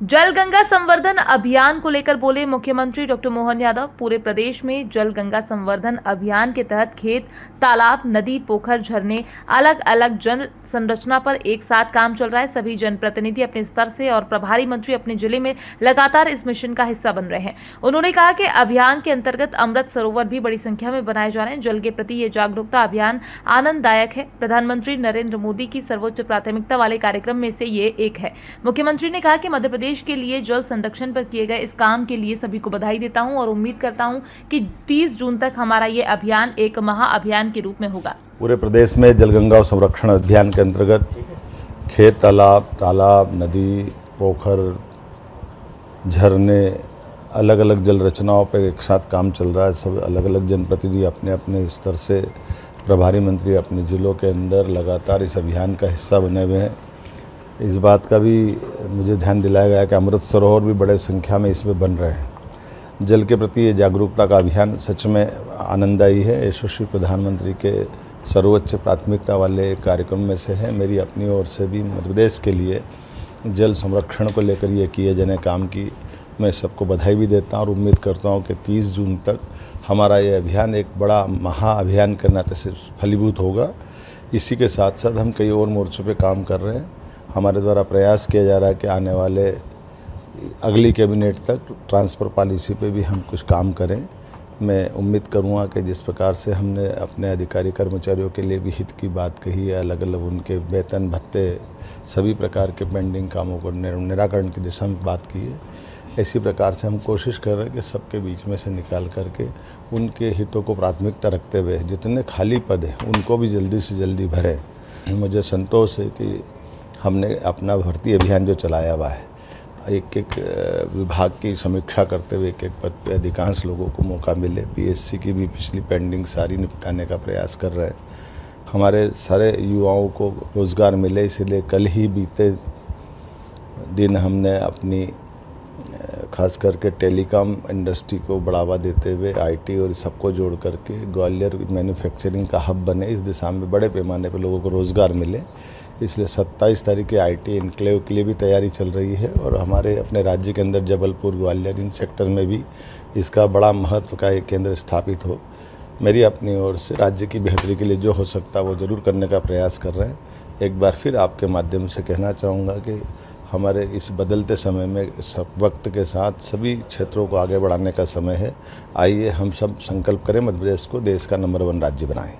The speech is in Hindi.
जल गंगा संवर्धन अभियान को लेकर बोले मुख्यमंत्री डॉक्टर मोहन यादव। पूरे प्रदेश में जल गंगा संवर्धन अभियान के तहत खेत, तालाब, नदी, पोखर, झरने, अलग अलग जल संरचना पर एक साथ काम चल रहा है। सभी जनप्रतिनिधि अपने स्तर से और प्रभारी मंत्री अपने जिले में लगातार इस मिशन का हिस्सा बन रहे हैं। उन्होंने कहा कि अभियान के अंतर्गत अमृत सरोवर भी बड़ी संख्या में बनाए जा रहे हैं। जल के प्रति ये जागरूकता अभियान आनंददायक है। प्रधानमंत्री नरेंद्र मोदी की सर्वोच्च प्राथमिकता वाले कार्यक्रम में से ये एक है। मुख्यमंत्री ने कहा कि मध्य प्रदेश के लिए जल संरक्षण पर किए गए इस काम के लिए सभी को बधाई देता हूं और उम्मीद करता हूं कि 30 जून तक हमारा ये अभियान एक महाअभियान के रूप में होगा। पूरे प्रदेश में जल गंगा संरक्षण अभियान के अंतर्गत खेत, तालाब, नदी, पोखर, झरने, अलग अलग जल रचनाओं पर एक साथ काम चल रहा है। सब अलग अलग जनप्रतिनिधि अपने अपने स्तर से, प्रभारी मंत्री अपने जिलों के अंदर लगातार इस अभियान का हिस्सा बने हुए हैं। इस बात का भी मुझे ध्यान दिलाया गया कि अमृत सरोवर भी बड़े संख्या में इसमें बन रहे हैं। जल के प्रति ये जागरूकता का अभियान सच में आनंददायी है। यशस्वी प्रधानमंत्री के सर्वोच्च प्राथमिकता वाले कार्यक्रम में से है। मेरी अपनी ओर से भी मध्य प्रदेश के लिए जल संरक्षण को लेकर ये किए जाने काम की मैं सबको बधाई भी देता हूँ और उम्मीद करता हूँ कि 30 जून तक हमारा ये अभियान एक बड़ा महाअभियान के नाते से फलीभूत होगा। इसी के साथ साथ हम कई और मोर्चों पे काम कर रहे हैं। हमारे द्वारा प्रयास किया जा रहा है कि आने वाले अगली कैबिनेट तक ट्रांसफ़र पॉलिसी पे भी हम कुछ काम करें। मैं उम्मीद करूँगा कि जिस प्रकार से हमने अपने अधिकारी कर्मचारियों के लिए भी हित की बात कही है, अलग अलग उनके वेतन भत्ते, सभी प्रकार के पेंडिंग कामों को निराकरण की दिशा में बात की है, इसी प्रकार से हम कोशिश कर रहे हैं कि सबके बीच में से निकाल करके उनके हितों को प्राथमिकता रखते हुए जितने खाली पद हैं उनको भी जल्दी से जल्दी भरें। मुझे संतोष है कि हमने अपना भर्ती अभियान जो चलाया हुआ है, एक एक विभाग की समीक्षा करते हुए एक एक पद पे अधिकांश लोगों को मौका मिले। पीएससी की भी पिछली पेंडिंग सारी निपटाने का प्रयास कर रहे हैं। हमारे सारे युवाओं को रोज़गार मिले, इसलिए कल ही बीते दिन हमने अपनी खास करके टेलीकॉम इंडस्ट्री को बढ़ावा देते हुए आईटी और सबको जोड़ करके ग्वालियर मैन्युफैक्चरिंग का हब बने, इस दिशा में बड़े पैमाने पर लोगों को रोज़गार मिले। इसलिए 27 तारीख के आईटी इनक्लेव के लिए भी तैयारी चल रही है और हमारे अपने राज्य के अंदर जबलपुर, ग्वालियर इन सेक्टर में भी इसका बड़ा महत्व का एक केंद्र स्थापित हो। मेरी अपनी ओर से राज्य की बेहतरी के लिए जो हो सकता है वो ज़रूर करने का प्रयास कर रहे हैं। एक बार फिर आपके माध्यम से कहना चाहूँगा कि हमारे इस बदलते समय में सब वक्त के साथ सभी क्षेत्रों को आगे बढ़ाने का समय है। आइए हम सब संकल्प करें, मध्य प्रदेश को देश का नंबर 1 राज्य बनाएं।